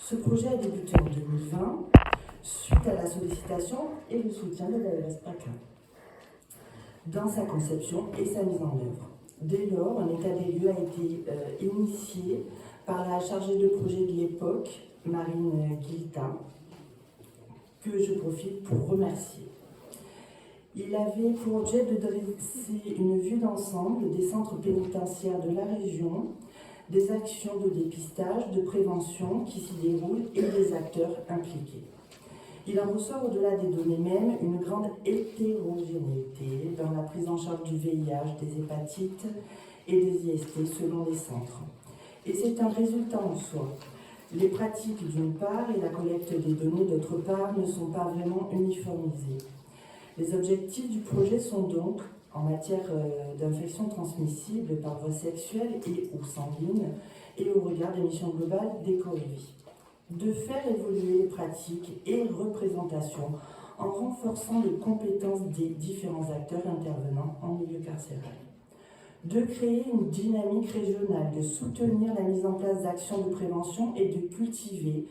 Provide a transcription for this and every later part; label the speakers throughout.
Speaker 1: Ce projet a débuté en 2020 suite à la sollicitation et le soutien de l'ARS PACA dans sa conception et sa mise en œuvre. Dès lors, un état des lieux a été initié par la chargée de projet de l'époque, Marine Guilta, que je profite pour remercier. Il avait pour objet de dresser une vue d'ensemble des centres pénitentiaires de la région, des actions de dépistage, de prévention qui s'y déroulent et des acteurs impliqués. Il en ressort au-delà des données mêmes une grande hétérogénéité dans la prise en charge du VIH, des hépatites et des IST selon les centres. Et c'est un résultat en soi. Les pratiques d'une part et la collecte des données d'autre part ne sont pas vraiment uniformisées. Les objectifs du projet sont donc, en matière d'infections transmissibles par voie sexuelle et ou sanguine, et au regard des missions globales des Corévis, de faire évoluer les pratiques et représentations en renforçant les compétences des différents acteurs intervenant en milieu carcéral, de créer une dynamique régionale, de soutenir la mise en place d'actions de prévention et de cultiver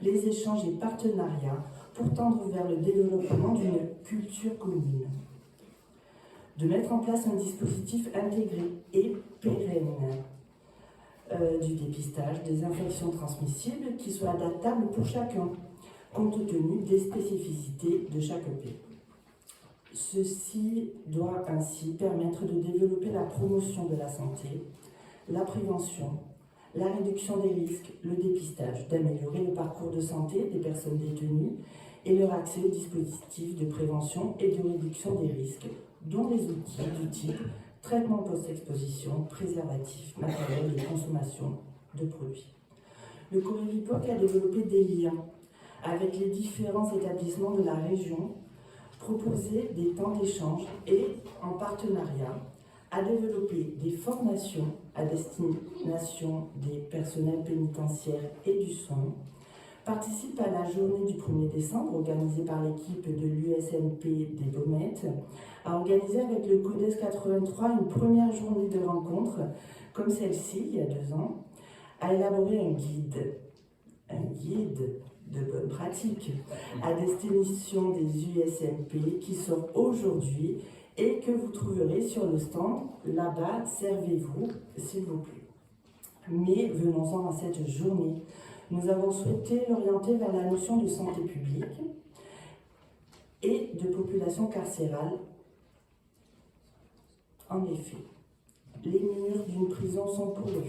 Speaker 1: les échanges et partenariats pour tendre vers le développement d'une culture commune, de mettre en place un dispositif intégré et pérenne du dépistage des infections transmissibles qui soit adaptable pour chacun, compte tenu des spécificités de chaque pays. Ceci doit ainsi permettre de développer la promotion de la santé, la prévention, la réduction des risques, le dépistage, d'améliorer le parcours de santé des personnes détenues et leur accès aux dispositifs de prévention et de réduction des risques, dont les outils du type traitement post-exposition, préservatifs, matériel de consommation de produits. Le Corévipoc a développé des liens avec les différents établissements de la région, proposé des temps d'échange et, en partenariat, a développé des formations à destination des personnels pénitentiaires et du soin, participe à la journée du 1er décembre organisée par l'équipe de l'USNP des Baumettes, a organisé avec le CODES 83 une première journée de rencontre comme celle-ci il y a 2 ans, a élaboré un guide de bonne pratique à destination des USNP qui sort aujourd'hui et que vous trouverez sur le stand là-bas, servez-vous s'il vous plaît. Mais venons-en à cette journée. Nous avons souhaité l'orienter vers la notion de santé publique et de population carcérale. En effet, les murs d'une prison sont poreux.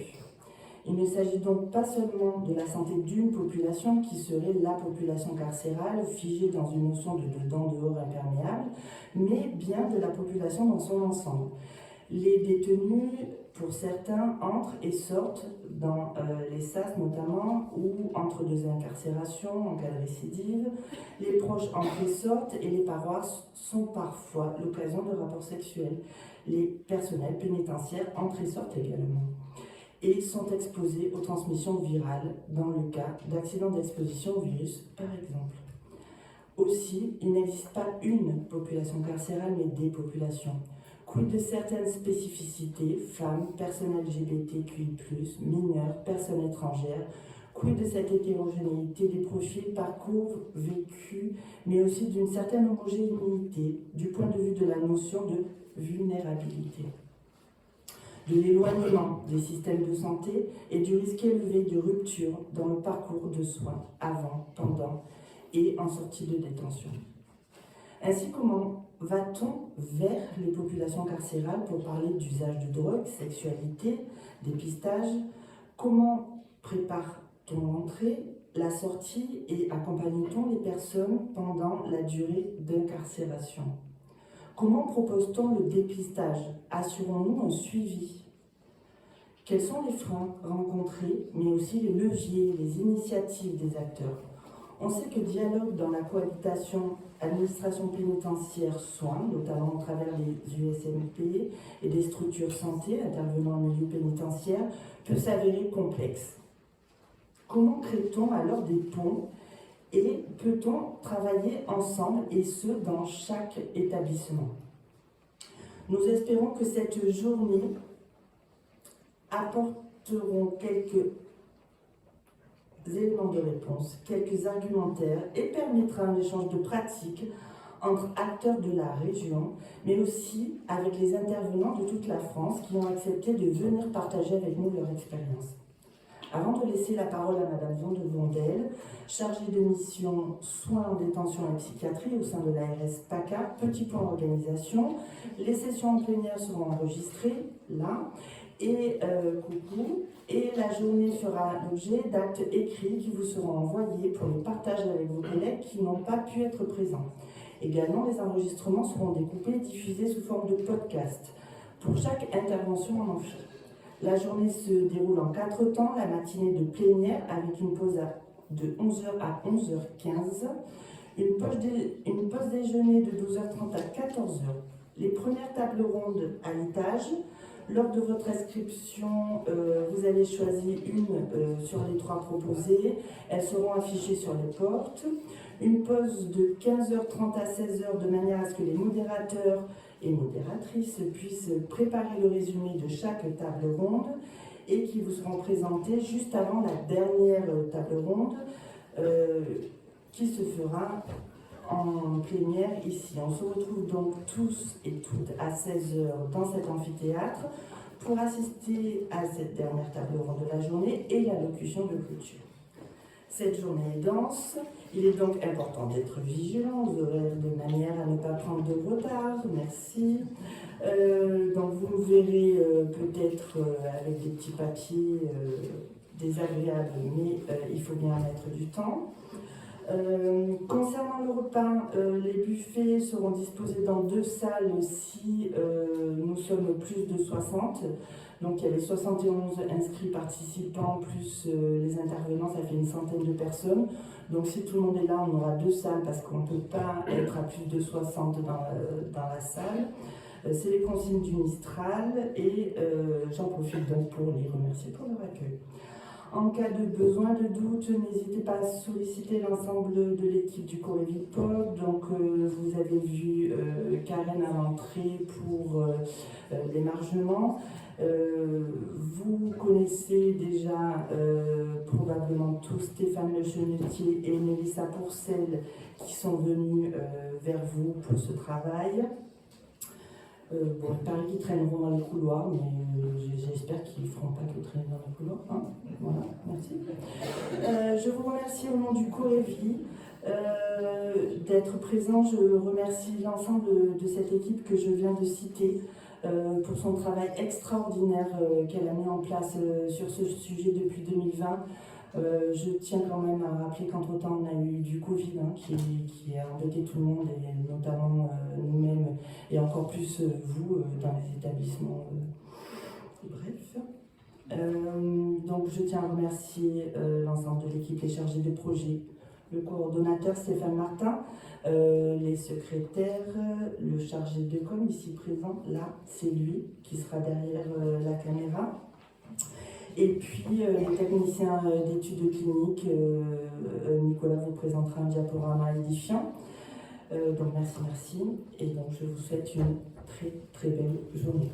Speaker 1: Il ne s'agit donc pas seulement de la santé d'une population qui serait la population carcérale figée dans une notion de dedans-dehors imperméable, mais bien de la population dans son ensemble. Les détenus, pour certains, entrent et sortent dans les SAS notamment, ou entre 2 incarcérations en cas de récidive. Les proches entrent et sortent et les paroisses sont parfois l'occasion de rapports sexuels. Les personnels pénitentiaires entrent et sortent également et sont exposés aux transmissions virales dans le cas d'accidents d'exposition au virus, par exemple. Aussi, il n'existe pas une population carcérale, mais des populations. Quid de certaines spécificités, femmes, personnes LGBTQI+, mineurs, personnes étrangères, quid de cette hétérogénéité des profils, parcours, vécus, mais aussi d'une certaine homogénéité du point de vue de la notion de vulnérabilité, de l'éloignement des systèmes de santé et du risque élevé de rupture dans le parcours de soins avant, pendant et en sortie de détention. Ainsi, comment va-t-on vers les populations carcérales pour parler d'usage de drogue, sexualité, dépistage? Comment prépare-t-on l'entrée, la sortie et accompagne-t-on les personnes pendant la durée d'incarcération? Comment propose-t-on le dépistage? Assurons-nous un suivi? Quels sont les freins rencontrés, mais aussi les leviers, les initiatives des acteurs? On sait que dialogue dans la cohabitation administration pénitentiaire soins, notamment au travers des USMP et des structures santé intervenant en milieu pénitentiaire, peut s'avérer complexe. Comment crée-t-on alors des ponts et peut-on travailler ensemble et ce dans chaque établissement? Nous espérons que cette journée apporteront quelques éléments de réponse, quelques argumentaires et permettra un échange de pratiques entre acteurs de la région, mais aussi avec les intervenants de toute la France qui ont accepté de venir partager avec nous leur expérience. Avant de laisser la parole à Madame Van de Vondel, chargée de mission soins en détention et psychiatrie au sein de l'ARS PACA, petit point organisation, les sessions en plénière seront enregistrées là, et la journée fera l'objet d'actes écrits qui vous seront envoyés pour le partage avec vos collègues qui n'ont pas pu être présents. Également, les enregistrements seront découpés et diffusés sous forme de podcast pour chaque intervention en amphi. La journée se déroule en 4 temps, la matinée de plénière avec une pause de 11h à 11h15, une pause déjeuner de 12h30 à 14h, les premières tables rondes à l'étage. Lors de votre inscription, vous avez choisi une sur les 3 proposées. Elles seront affichées sur les portes. Une pause de 15h30 à 16h de manière à ce que les modérateurs et modératrices puissent préparer le résumé de chaque table ronde et qui vous seront présentés juste avant la dernière table ronde qui se fera en plénière ici. On se retrouve donc tous et toutes à 16h dans cet amphithéâtre pour assister à cette dernière table ronde de la journée et l'allocution de clôture. Cette journée est dense, il est donc important d'être vigilant aux horaires de manière à ne pas prendre de retard. Merci. Donc vous me verrez peut-être avec des petits papiers désagréables, mais il faut bien mettre du temps. Concernant le repas, les buffets seront disposés dans 2 salles si nous sommes plus de 60. Donc il y avait 71 inscrits participants plus les intervenants, ça fait une centaine de personnes. Donc si tout le monde est là, on aura 2 salles parce qu'on ne peut pas être à plus de 60 dans la salle. C'est les consignes du Mistral et j'en profite donc pour les remercier pour leur accueil. En cas de besoin, de doute, n'hésitez pas à solliciter l'ensemble de l'équipe du Corévipod. Donc, vous avez vu Karen à l'entrée pour l'émargement. Vous connaissez déjà probablement tous Stéphane Le Chenetier et Mélissa Pourcel qui sont venus vers vous pour ce travail. Bon, il paraît qu'ils traîneront dans les couloirs, mais j'espère qu'ils ne feront pas que traîner dans les couloirs. Hein. Voilà, merci. Je vous remercie au nom du Corévi d'être présent. Je remercie l'ensemble de cette équipe que je viens de citer pour son travail extraordinaire qu'elle a mis en place sur ce sujet depuis 2020. Je tiens quand même à rappeler qu'entre-temps, on a eu du Covid qui a embêté tout le monde, et notamment nous-mêmes, et encore plus vous dans les établissements. Bref. Donc je tiens à remercier l'ensemble de l'équipe, les chargés de projet, le coordonnateur Stéphane Martin, les secrétaires, le chargé de com ici présent, là, c'est lui qui sera derrière la caméra. Et puis les techniciens d'études cliniques, Nicolas vous présentera un diaporama édifiant. Donc merci. Et donc je vous souhaite une très très belle journée.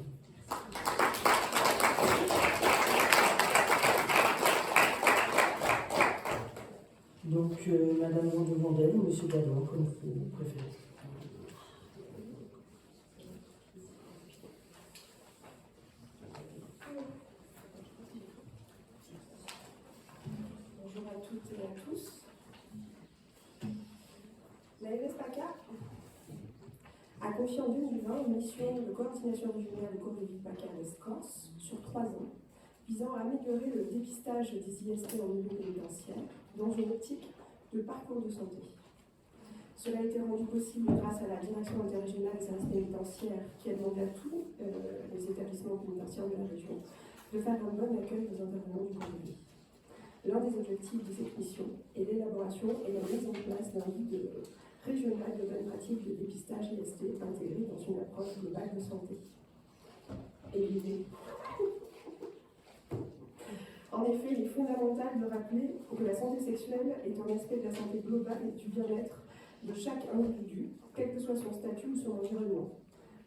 Speaker 1: Donc Madame Van de Vondel ou Monsieur Gallon, comme vous préférez.
Speaker 2: Bonjour à toutes et à tous. L'ARS PACA a confié en 2020 une mission de coordination régionale de Corévi PACA-Corse sur 3 ans, visant à améliorer le dépistage des IST en milieu pénitentiaire dans une optique de parcours de santé. Cela a été rendu possible grâce à la direction interrégionale des services pénitentiaires qui a demandé à tous les établissements pénitentiaires de la région de faire un bon accueil des intervenants du Corévi. L'un des objectifs de cette mission est l'élaboration et la mise en place d'un guide régional de bonnes pratiques de dépistage IST intégré dans une approche globale de santé. Et l'idée. En effet, il est fondamental de rappeler que la santé sexuelle est un aspect de la santé globale et du bien-être de chaque individu, quel que soit son statut ou son environnement.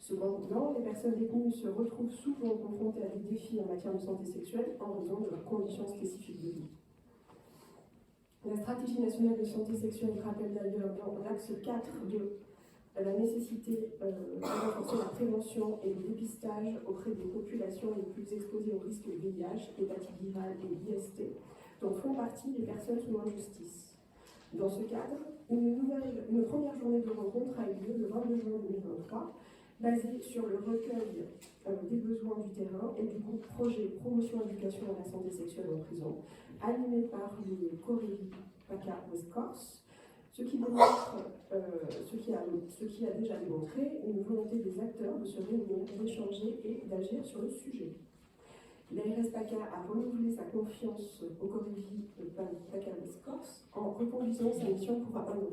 Speaker 2: Cependant, les personnes détenues se retrouvent souvent confrontées à des défis en matière de santé sexuelle en raison de leurs conditions spécifiques de vie. La stratégie nationale de santé sexuelle rappelle d'ailleurs dans l'axe 4 de la nécessité de renforcer la prévention et le dépistage auprès des populations les plus exposées au risque de VIH, hépatite virale et IST, dont font partie les personnes sous injustice. Dans ce cadre, une première journée de rencontre a eu lieu le 22 juin 2023, basée sur le recueil des besoins du terrain et du groupe projet Promotion Éducation à la santé sexuelle en prison, animé par le Corévi PACA West Corse, ce qui a déjà démontré une volonté des acteurs de se réunir, d'échanger et d'agir sur le sujet. L'ARS PACA a renouvelé sa confiance au Corévi PACA West Corse en reconduisant sa mission pour un an.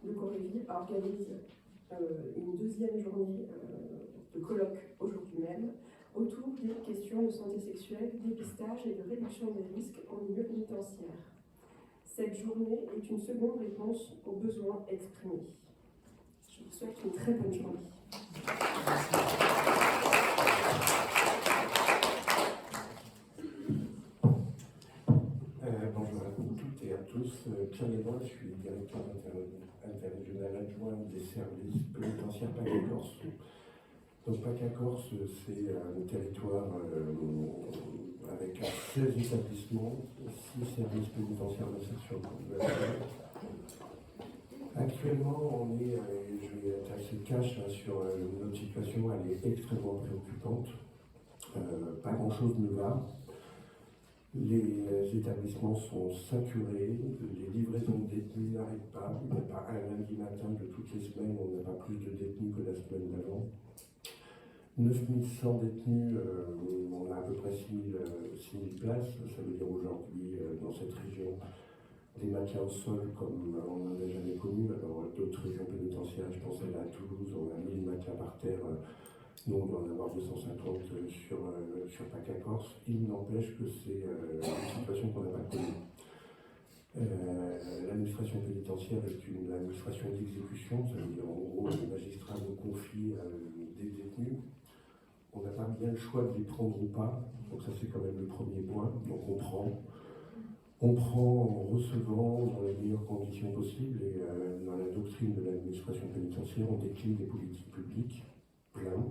Speaker 2: Le Corévi organise une deuxième journée de colloque aujourd'hui même autour des questions de santé sexuelle, dépistage et de réduction des risques en milieu pénitentiaire. Cette journée est une seconde réponse aux besoins exprimés. Je vous souhaite une très bonne journée.
Speaker 3: Bonjour à toutes et à tous. Pierre Lénois, je suis directeur interrégional adjoint des services pénitentiaires PACA-Corse. Donc PACA-Corse, c'est un territoire avec 16 établissements, 6 services pénitentiaires d'insertion. Actuellement, on est, je vais être assez cash sur notre situation, elle est extrêmement préoccupante. Pas grand-chose ne va. Les établissements sont saturés, les livraisons de détenus n'arrêtent pas. Il n'y a pas un lundi matin de toutes les semaines, on n'a pas plus de détenus que la semaine d'avant. 9100 détenus, on a à peu près 6000 places. Ça veut dire aujourd'hui, dans cette région, des matelas au sol comme on n'en a jamais connu. Alors d'autres régions pénitentiaires, je pense à Toulouse, on a 1000 matelas par terre. Nous, on doit en avoir 250 sur PACA-Corse. Il n'empêche que c'est une situation qu'on n'a pas connue. L'administration pénitentiaire est une administration d'exécution, ça veut dire en gros, les magistrats nous confient des détenus. On n'a pas bien le choix de les prendre ou pas, donc ça c'est quand même le premier point. Donc on prend en recevant dans les meilleures conditions possibles et dans la doctrine de l'administration pénitentiaire, on décline des politiques publiques plein.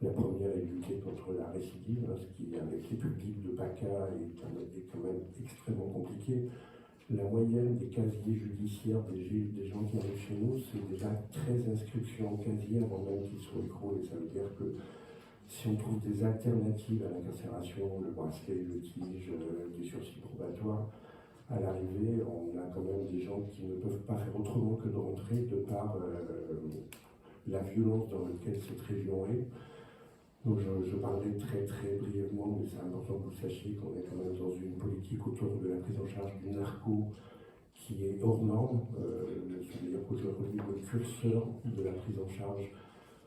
Speaker 3: La première est de lutter contre la récidive, ce qui avec les publics de PACA est quand même extrêmement compliqué. La moyenne des casiers judiciaires des gens qui arrivent chez nous, c'est déjà 13 inscriptions en casier avant même qu'ils soient écrous. Et ça veut dire que si on trouve des alternatives à l'incarcération, le bracelet, le tige, des sursis probatoires, à l'arrivée, on a quand même des gens qui ne peuvent pas faire autrement que de rentrer de par la violence dans laquelle cette région est. Donc je parlerai très très brièvement, mais c'est important que vous sachiez qu'on est quand même dans une politique autour de la prise en charge du narco qui est hors norme. C'est-à-dire qu'aujourd'hui, le curseur de la prise en charge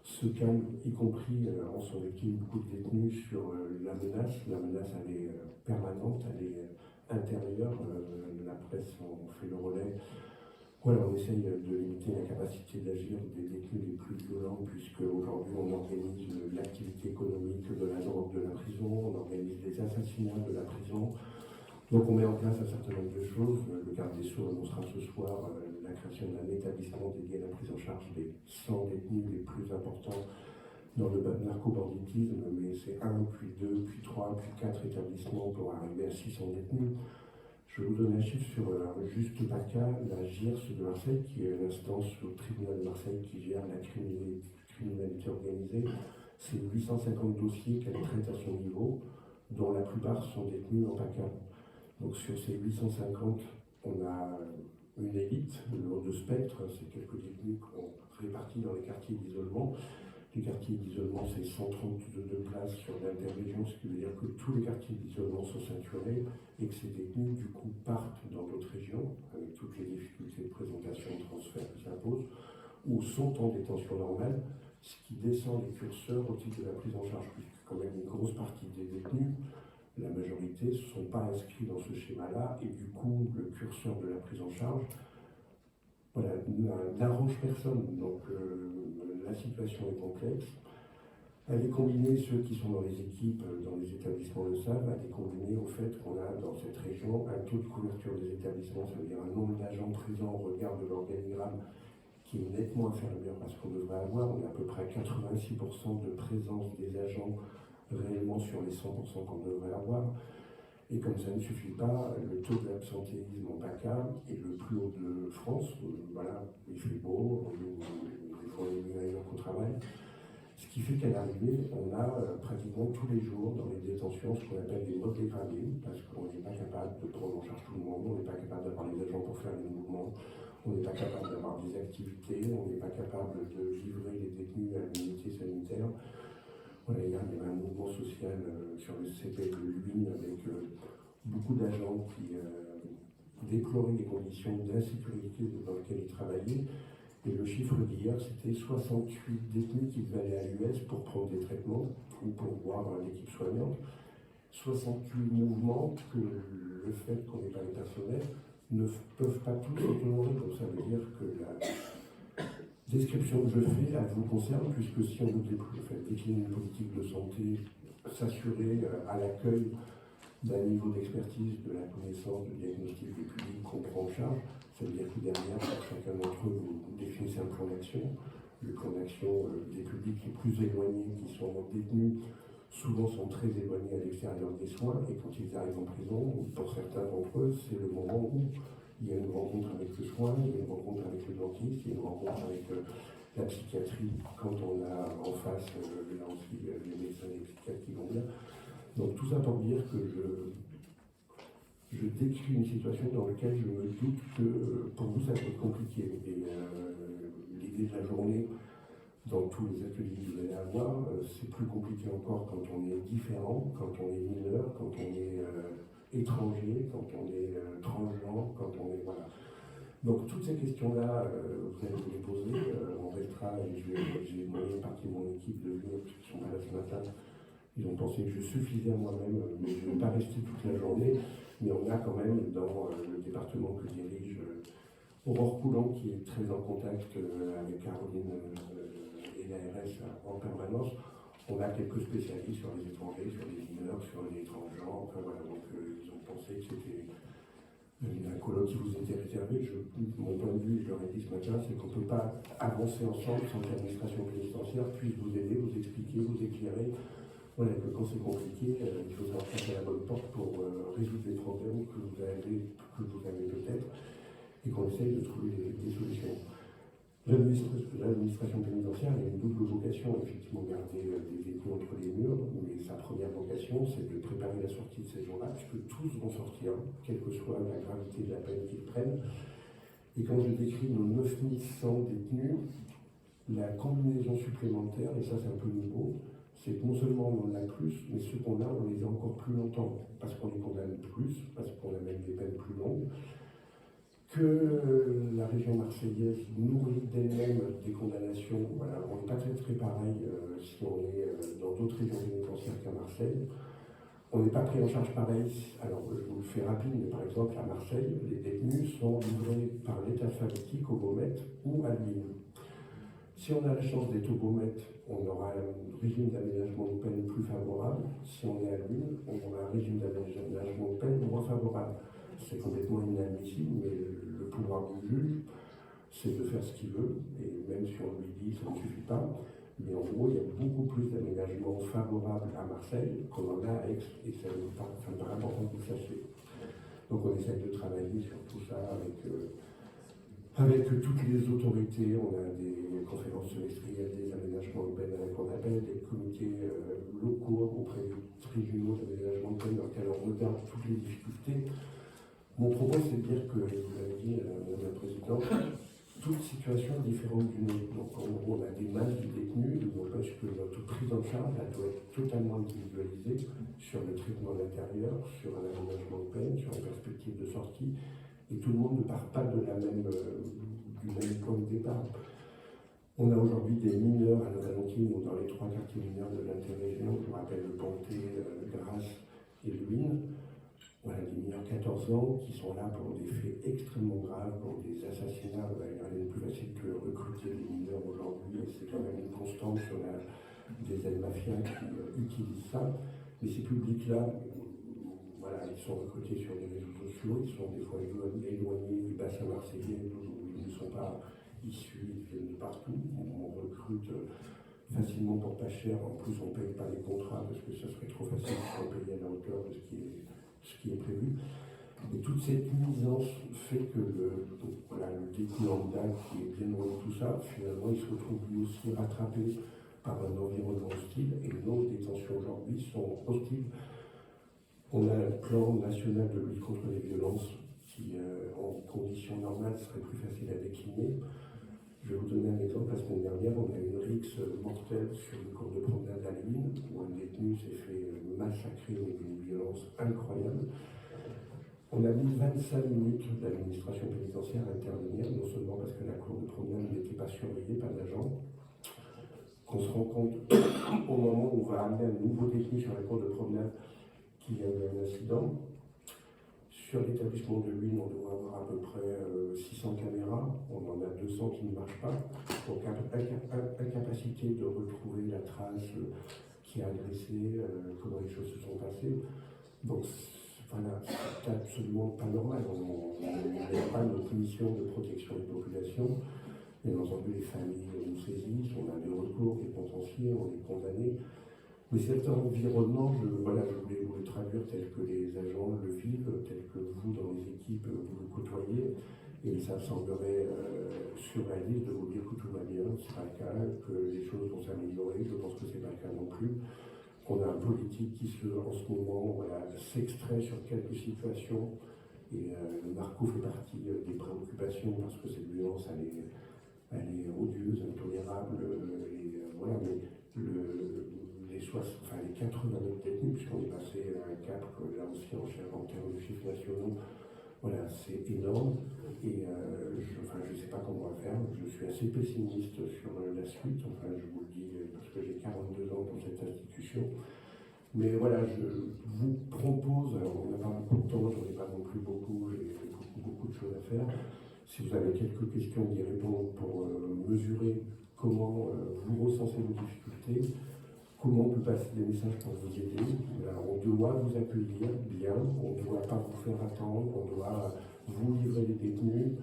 Speaker 3: se calme, y compris en son victime beaucoup de détenus sur la menace. La menace, elle est permanente, elle est intérieure. La presse en fait le relais. Voilà, on essaye de limiter la capacité d'agir des détenus les plus violents, puisque aujourd'hui on organise l'activité économique de la drogue de la prison, on organise des assassinats de la prison. Donc on met en place un certain nombre de choses. Le garde des Sceaux annoncera ce soir la création d'un établissement dédié à la prise en charge des 100 détenus les plus importants dans le narco-banditisme, mais c'est 1, puis 2, puis 3, puis 4 établissements pour arriver à 600 détenus. Je vais vous donner un chiffre sur juste PACA, la GIRS de Marseille, qui est l'instance au tribunal de Marseille qui gère la criminalité organisée. C'est 850 dossiers qu'elle traite à son niveau, dont la plupart sont détenus en PACA. Donc sur ces 850, on a une élite, le haut de spectre, c'est quelques détenus qu'on répartit dans les quartiers d'isolement. Les quartiers d'isolement, c'est 132 places sur l'interrégion, ce qui veut dire que tous les quartiers d'isolement sont saturés et que ces détenus, du coup, partent dans d'autres régions, avec toutes les difficultés de présentation et de transfert que ça pose, ou sont en détention normale, ce qui descend les curseurs au titre de la prise en charge, puisque quand même une grosse partie des détenus, la majorité, ne sont pas inscrits dans ce schéma-là, et du coup, le curseur de la prise en charge, voilà, n'arrange personne. Donc la situation est complexe. À les combiner, ceux qui sont dans les équipes, dans les établissements le savent, à les combiner au fait qu'on a dans cette région un taux de couverture des établissements, ça veut dire un nombre d'agents présents au regard de l'organigramme qui est nettement inférieur à ce qu'on devrait avoir. On est à peu près à 86% de présence des agents réellement sur les 100% qu'on devrait avoir. Et comme ça ne suffit pas, le taux d'absentéisme en PACA est le plus haut de France. Voilà, il fait beau, des fois on est mieux ailleurs qu'au travail. Ce qui fait qu'à l'arrivée, on a pratiquement tous les jours dans les détentions ce qu'on appelle des modes dégradés, parce qu'on n'est pas capable de prendre en charge tout le monde, on n'est pas capable d'avoir les agents pour faire les mouvements, on n'est pas capable d'avoir des activités, on n'est pas capable de livrer les détenus à l'unité sanitaire. Voilà, hier, il y avait un mouvement social sur le CP de Luynes avec beaucoup d'agents qui déploraient les conditions d'insécurité dans lesquelles ils travaillaient. Et le chiffre d'hier, c'était 68 détenus qui devaient aller à l'US pour prendre des traitements ou pour voir l'équipe soignante. 68 mouvements que le fait qu'on n'ait pas les personnels ne peuvent pas tous autonomer. Donc ça veut dire que la description que je fais, elle vous concerne, puisque si on vous décline une politique de santé, s'assurer à l'accueil d'un niveau d'expertise, de la connaissance, du diagnostic du public qu'on prend en charge, ça veut dire que derrière, pour chacun d'entre eux, vous définissez un plan d'action. Le plan d'action des publics les plus éloignés qui sont détenus, souvent sont très éloignés à l'extérieur des soins, et quand ils arrivent en prison, pour certains d'entre eux, c'est le moment où il y a une rencontre avec le soin, il y a une rencontre avec le dentiste, il y a une rencontre avec la psychiatrie, quand on a en face, là aussi, les médecins et les psychiatres qui vont bien. Donc tout ça pour dire que je décris une situation dans laquelle je me doute que pour vous ça va être compliqué. Et l'idée de la journée, dans tous les ateliers que vous allez avoir, c'est plus compliqué encore quand on est différent, quand on est mineur, quand on est étranger, quand on est transgenre, quand on est... Voilà. Donc toutes ces questions-là, vous allez vous les poser, on restera, et j'ai une partie de mon équipe de venir, qui ne sont pas là ce matin. Ils ont pensé que je suffisais à moi-même, mais je ne vais pas rester toute la journée. Mais on a quand même dans le département que dirige Aurore Coulant, qui est très en contact avec Caroline et l'ARS en permanence. On a quelques spécialistes sur les étrangers, sur les mineurs, sur les transgenres. Enfin, voilà, donc ils ont pensé que c'était un colloque qui vous était réservé. Mon point de vue, je leur ai dit ce matin, c'est qu'on ne peut pas avancer ensemble sans que l'administration pénitentiaire puisse vous aider, vous expliquer, vous éclairer. Voilà, que quand c'est compliqué, il faut savoir taper à la bonne porte pour résoudre les problèmes que vous avez peut-être, et qu'on essaye de trouver des solutions. L'administration pénitentiaire a une double vocation, effectivement, garder des détenus entre les murs, mais sa première vocation, c'est de préparer la sortie de ces gens-là, puisque tous vont sortir, quelle que soit la gravité de la peine qu'ils prennent. Et quand je décris nos 9100 détenus, la combinaison supplémentaire, et ça c'est un peu nouveau, c'est que non seulement on en a plus, mais ceux qu'on a, on les a encore plus longtemps, parce qu'on les condamne plus, parce qu'on amène des peines plus longues, que la région marseillaise nourrit d'elle-même des condamnations. Voilà, on n'est pas très pareil si on est dans d'autres régions pénitentiaires qu'à Marseille. On n'est pas pris en charge pareil. Alors, je vous le fais rapide, mais par exemple, à Marseille, les détenus sont livrés par l'état alphabétique au Baumette ou à Lille. Si on a la chance d'être au Baumette, on aura un régime d'aménagement de peine plus favorable. Si on est à Lille, on aura un régime d'aménagement de peine moins favorable. C'est complètement inadmissible, mais le pouvoir du juge, c'est de faire ce qu'il veut, et même si on lui dit ça ne suffit pas, mais en gros, il y a beaucoup plus d'aménagements favorables à Marseille qu'on en a à Aix, et ça me paraît important que vous le sachiez. Donc on essaie de travailler sur tout ça avec toutes les autorités. On a des conférences semestrielles, des aménagements de peine avec qu'on appelle des comités locaux auprès des tribunaux d'aménagement de peine dans lesquels on regarde toutes les difficultés. Mon propos, c'est de dire que, vous l'avez dit, Madame la Présidente, toute situation est différente d'une autre. Donc en gros, on a des masses de détenus, il n'empêche que notre prise en charge elle doit être totalement individualisée sur le traitement à l'intérieur, sur un aménagement de peine, sur une perspective de sortie. Et tout le monde ne part pas du même point de départ. On a aujourd'hui des mineurs à la Valentine ou dans les 3 quartiers mineurs de l'interrégion, je vous rappelle le Pontet, Grasse et Luynes. Voilà, des mineurs 14 ans qui sont là pour des faits extrêmement graves, pour des assassinats. Il n'y a rien de plus facile que recruter des mineurs aujourd'hui, et c'est quand même une constante sur des aides-mafias qui utilisent ça. Mais ces publics-là, voilà, ils sont recrutés sur les réseaux sociaux, ils sont des fois éloignés du bassin marseillais, où ils ne sont pas issus, ils viennent de partout. On recrute facilement pour pas cher, en plus on ne paye pas les contrats parce que ce serait trop facile si on payait à la hauteur de ce qui est prévu. Et toute cette nuisance fait que le détenu lambda qui est bien loin de tout ça, finalement il se retrouve lui aussi rattrapé par un environnement hostile, et nos détentions aujourd'hui sont hostiles. On a un plan national de lutte contre les violences qui, en conditions normales, serait plus facile à décliner. Je vais vous donner un exemple. La semaine dernière, on a eu une rixe mortelle sur une cour de promenade à Luynes, où un détenu s'est fait massacrer avec une violence incroyable. On a mis 25 minutes d'administration pénitentiaire à intervenir, non seulement parce que la cour de promenade n'était pas surveillée, pas d'agents, qu'on se rend compte au moment où on va amener un nouveau détenu sur la cour de promenade qu'il y a eu un incident. Sur l'établissement de Luynes, on doit avoir à peu près 600 caméras, on en a 200 qui ne marchent pas, donc incapacité de retrouver la trace qui a agressé, comment les choses se sont passées. Donc voilà, c'est absolument pas normal, on n'a pas notre mission de protection des populations. Bien entendu, les familles nous saisissent, on a des recours, des contentieux, on est condamné. Mais cet environnement, je voulais vous le traduire tel que les agents le vivent, tel que vous, dans les équipes, vous le côtoyez. Et ça me semblerait surréaliste de vous dire que tout va bien, c'est pas le cas, que les choses vont s'améliorer, je pense que c'est pas le cas non plus. Qu'on a un politique qui, en ce moment, s'extrait sur quelques situations. Et le narco fait partie des préoccupations parce que cette violence, elle est odieuse, intolérable. Voilà, mais les 89 détenus, puisqu'on est passé à un cap, là aussi en termes de chiffres nationaux, voilà, c'est énorme. Et je ne sais pas comment on va faire. Je suis assez pessimiste sur la suite. Enfin, je vous le dis parce que j'ai 42 ans dans cette institution. Mais voilà, je vous propose, alors on n'a pas beaucoup de temps, j'en ai pas non plus beaucoup, j'ai beaucoup de choses à faire. Si vous avez quelques questions, d'y répondre pour mesurer comment vous recensez vos difficultés, comment on peut passer des messages pour vous aider. Alors, on doit vous accueillir bien, on ne doit pas vous faire attendre, on doit vous livrer les détenus.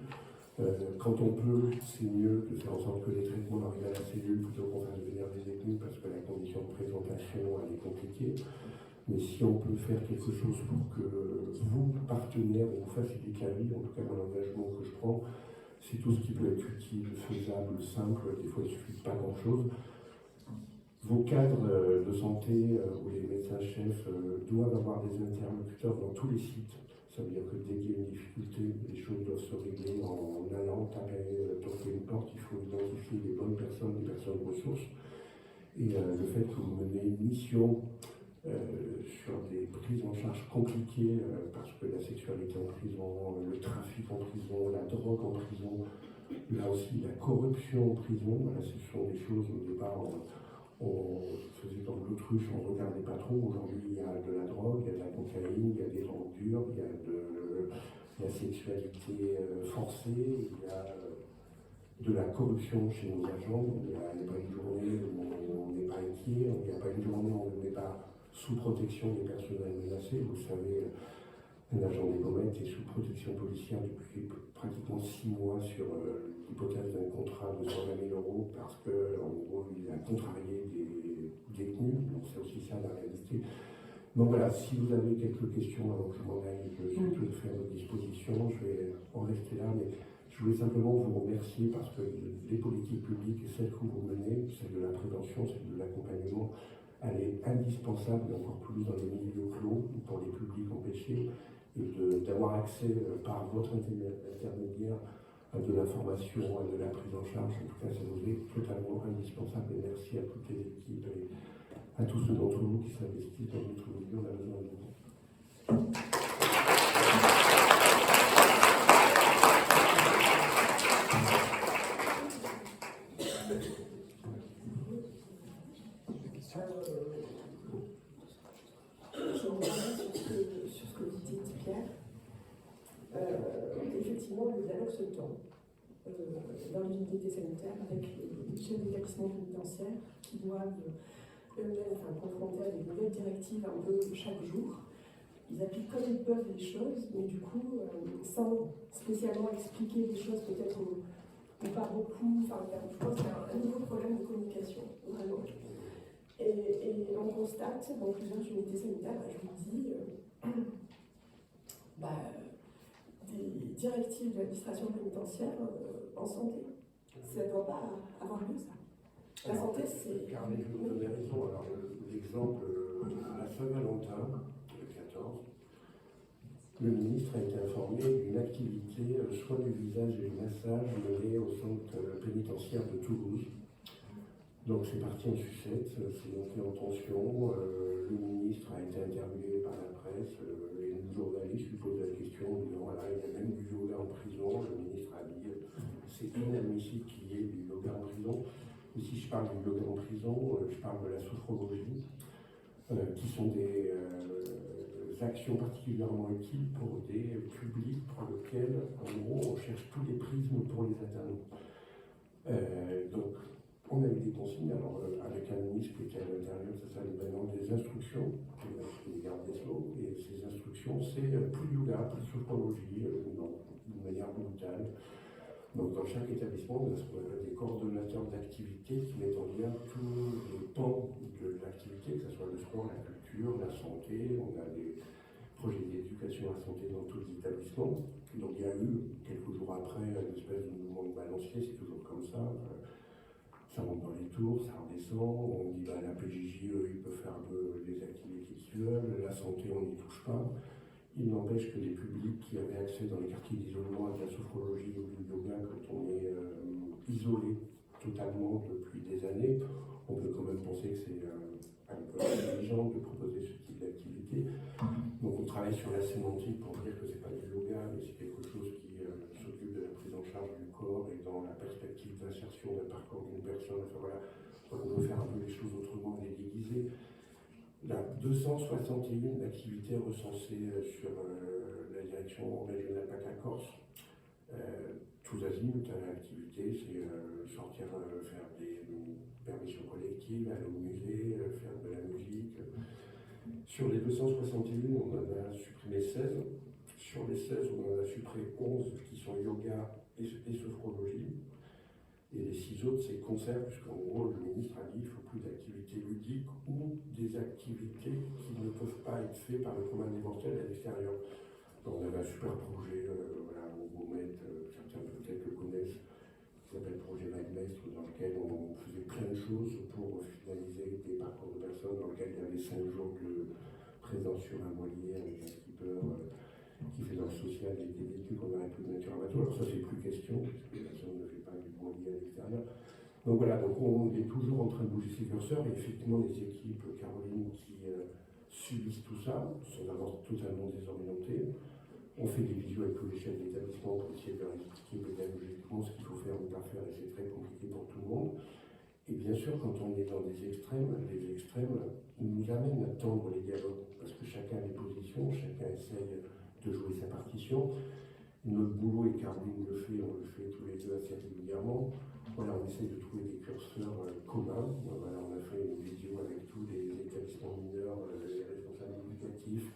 Speaker 3: Quand on peut, c'est mieux de faire en sorte que les traitements arrivent à la cellule plutôt qu'on fasse venir des détenus parce que la condition de présentation elle est compliquée. Mais si on peut faire quelque chose pour que vous, partenaires, vous facilitez la vie, en tout cas dans l'engagement que je prends, c'est tout ce qui peut être utile, faisable, simple. Des fois, il ne suffit pas grand-chose. Vos cadres de santé ou les médecins-chefs doivent avoir des interlocuteurs dans tous les sites. Ça veut dire que dès qu'il y a une difficulté, les choses doivent se régler en allant toquer une porte. Il faut identifier les bonnes personnes, les personnes ressources. Et le fait que vous menez une mission sur des prises en charge compliquées, parce que la sexualité en prison, le trafic en prison, la drogue en prison, là aussi la corruption en prison, voilà, ce sont des choses au départ on faisait comme l'autruche, on ne regardait pas trop. Aujourd'hui, il y a de la drogue, il y a de la cocaïne, il y a des drogues dures, il y a de la sexualité forcée, il y a de la corruption chez nos agents. Il n'y a pas une journée où on n'est pas inquiet, il n'y a pas une journée où on ne met pas sous protection des personnels menacés. Vous le savez, un agent des Pommettes est sous protection policière depuis pratiquement 6 mois sur l'hypothèse d'un contrat de 120 000 € parce qu'en gros, il a contrarié des détenus. Donc c'est aussi ça la réalité. Donc voilà, si vous avez quelques questions avant que je m'en aille, je suis tout à fait à votre disposition. Je vais en rester là, mais je voulais simplement vous remercier parce que les politiques publiques, celles que vous menez, celle de la prévention, celle de l'accompagnement, elle est indispensable, et encore plus dans les milieux clos, pour les publics empêchés, et d'avoir accès par votre intermédiaire à de l'information, à de la prise en charge. En tout cas, ça nous est totalement indispensable. Et merci à toutes les équipes et à tous ceux d'entre vous qui s'investissent dans notre milieu. On a besoin de vous.
Speaker 2: Je reviens sur ce que vous dites, Pierre. Effectivement, le dialogue se tend. dans les unités sanitaires avec les chefs d'établissement pénitentiaire qui doivent eux-mêmes confronter à des nouvelles directives un peu chaque jour. Ils appliquent comme ils peuvent les choses, mais du coup, sans spécialement expliquer des choses peut-être ou pas beaucoup. Enfin, je pense qu'il y a un nouveau problème de communication, vraiment. Et on constate dans plusieurs unités sanitaires, je vous dis, des directives de l'administration pénitentiaire en santé. Ça ne doit pas avoir lieu, ça. La santé, c'est...
Speaker 3: Caroline, je vous donne raison. Alors, l'exemple, la Saint-Valentin, le 14, le ministre a été informé d'une activité soin du visage et du massage menée au centre pénitentiaire de Toulouse. Donc c'est parti en sucette, c'est monté en tension. Le ministre a été interviewé par la presse et une journaliste lui pose la question en disant voilà, il y a même du yoga en prison. Le ministre a dit c'est inadmissible qu'il y ait du yoga en prison. Et si je parle du yoga en prison, je parle de la sophrologie, qui sont des actions particulièrement utiles pour des publics pour lesquels, en gros, on cherche tous les prismes pour les atteindre. Donc, on a eu des consignes, alors avec un ministre qui était à l'intérieur, ça s'appelle maintenant des instructions, qui garde des slots, et ces instructions, c'est plus de yoga, plus de sophrologie, d'une manière brutale. Donc dans chaque établissement, on a ce qu'on appelle des coordonnateurs d'activité qui mettent en lien tous les pans de l'activité, que ce soit le sport, la culture, la santé. On a des projets d'éducation à la santé dans tous les établissements. Donc il y a eu, quelques jours après, une espèce de mouvement de balancier, c'est toujours comme ça. Ça monte dans les tours, ça redescend. On dit la PJJ, eux, ils peuvent faire un peu les activités qu'ils veulent. La santé, on n'y touche pas. Il n'empêche que les publics qui avaient accès dans les quartiers d'isolement à de la sophrologie ou du yoga, quand on est isolé totalement depuis des années, on peut quand même penser que c'est un peu intelligent de proposer ce type d'activité. Donc on travaille sur la sémantique pour dire que c'est pas du yoga, mais c'est quelque chose qui s'occupe de la prise en charge du corps et dans la perspective d'insertion d'un parcours d'une personne. Enfin, voilà. Donc on peut faire un peu les choses autrement et les déguiser. La 261 activités recensées sur la direction régionale PACA Corse. Tous azimuts à l'activité, c'est sortir, faire des permissions collectives, aller au musée, faire de la musique. Sur les 261, on en a supprimé 16. Sur les 16, on en a supprimé 11 qui sont yoga et sophrologie. Et les 6 autres, c'est concert, puisqu'en gros, le ministre a dit qu'il ne faut plus d'activités ludiques ou des activités qui ne peuvent pas être faites par le commun des mortels à l'extérieur. Donc, on avait un super projet, au Beaumet, certains peut-être le connaissent, qui s'appelle Projet Magmestre, dans lequel on faisait plein de choses pour finaliser des parcours de personnes, dans lequel il y avait 5 jours de présence sur un voilier avec un skipper qui fait dans le social et des véhicules qu'on n'aurait plus de nature à bateau. Alors ça, c'est plus question, puisque personne ne fait pas du voilier à l'extérieur. Donc voilà, donc on est toujours en train de bouger ces curseurs, et effectivement, les équipes, Caroline, qui subissent tout ça, sont d'abord totalement désorientées. On fait des visios avec tous les chefs d'établissement pour essayer de leur expliquer pédagogiquement ce qu'il faut faire ou pas faire, et c'est très compliqué pour tout le monde. Et bien sûr, quand on est dans des extrêmes, les extrêmes nous amènent à tendre les dialogues, parce que chacun a des positions, chacun essaye de jouer sa partition. Notre boulot, et Caroline le fait, on le fait tous les deux assez régulièrement. Voilà, on essaie de trouver des curseurs communs. Voilà, on a fait une visio avec tous les établissements mineurs, les responsables éducatifs,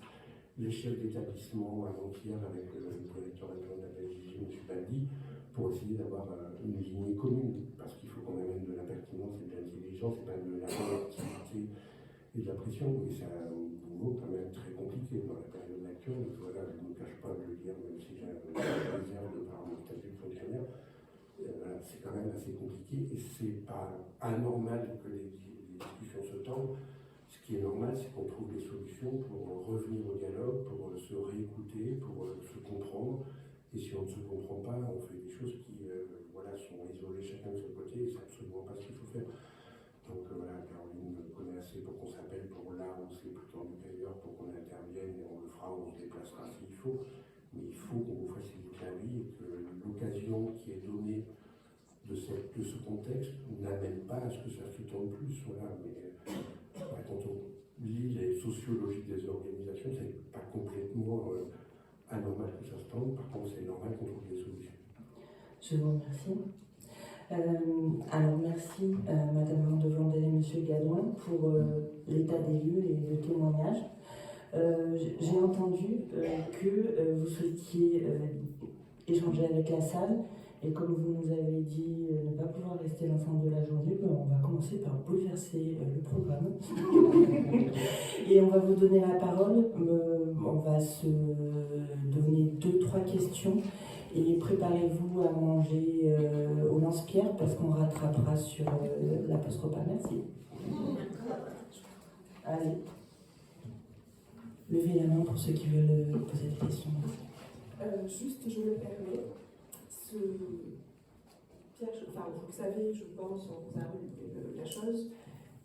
Speaker 3: les chefs d'établissement avant-hier avec le directeur adjoint de la PJJ, M. Baldi, pour essayer d'avoir une lignée commune, parce qu'il faut qu'on amène de la pertinence et de l'intelligence, et pas de la réactivité et de la pression. Et c'est un boulot quand même très compliqué dans la période actuelle. Voilà, je ne me cache pas de le dire, même si j'ai un réserve par mon statut de fonctionnaire. Voilà, c'est quand même assez compliqué, et c'est pas anormal que les discussions se tendent. Ce qui est normal, c'est qu'on trouve des solutions pour revenir au dialogue, pour se réécouter, pour se comprendre. Et si on ne se comprend pas, on fait des choses qui sont isolées chacun de son côté, et c'est absolument pas ce qu'il faut faire. Donc voilà, Caroline me connaît assez pour qu'on s'appelle pour là où c'est plus tendu qu'ailleurs, pour qu'on intervienne, et on le fera, on se déplacera s'il faut. Mais il faut qu'on vous facilite la vie, et que l'occasion qui est donnée de ce contexte n'amène pas à ce que ça se tende plus. Voilà. Mais quand on lit les sociologies des organisations, c'est pas complètement anormal que ça se tende. Par contre, c'est normal qu'on trouve des solutions.
Speaker 1: Je vous remercie. Alors merci Madame Vandevandel et Monsieur Gadouin pour l'état des lieux et le témoignage. J'ai entendu que vous souhaitiez échanger avec la salle et comme vous nous avez dit ne pas pouvoir rester l'ensemble de la journée, on va commencer par bouleverser le programme et on va vous donner la parole. On va se donner 2-3 questions. Et préparez-vous à manger au lance-pierre parce qu'on rattrapera sur la post-repas. Merci. Allez. Levez la main pour ceux qui veulent poser des questions.
Speaker 2: Juste, je me permets, Pierre, vous savez, je pense, on vous a relu la chose,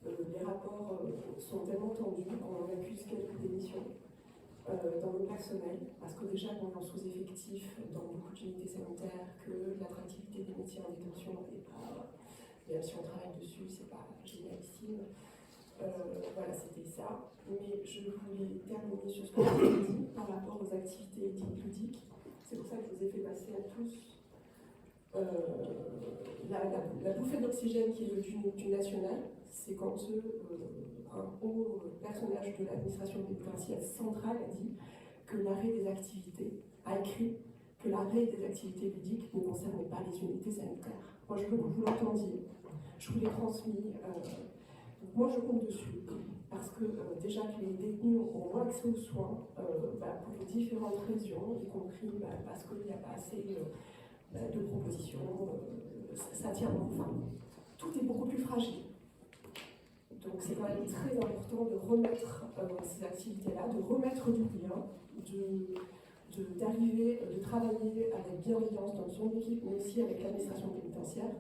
Speaker 2: les rapports sont tellement tendus qu'on en accuse quelques démissions. Dans le personnel, parce que déjà on est en sous-effectif dans beaucoup d'unités sanitaires, que l'attractivité des métiers en détention n'est pas, même si on travaille dessus, c'est pas génialissime. Voilà, c'était ça. Mais je voulais terminer sur ce que vous avez dit par rapport aux activités ludiques. C'est pour ça que je vous ai fait passer à tous la bouffée d'oxygène qui est du national. C'est quand un haut personnage de l'administration pénitentiaire centrale a dit que l'arrêt des activités, a écrit que l'arrêt des activités ludiques ne concernait pas les unités sanitaires. Moi, je veux que vous l'entendiez. Je vous l'ai transmis. Moi, je compte dessus. Parce que déjà que les détenus ont moins accès aux soins, pour différentes raisons, y compris parce qu'il n'y a pas assez de propositions, ça tient enfin. Tout est beaucoup plus fragile. Donc c'est quand même très important de remettre ces activités-là, de remettre du lien, d'arriver, de travailler avec bienveillance dans son équipe, mais aussi avec l'administration pénitentiaire.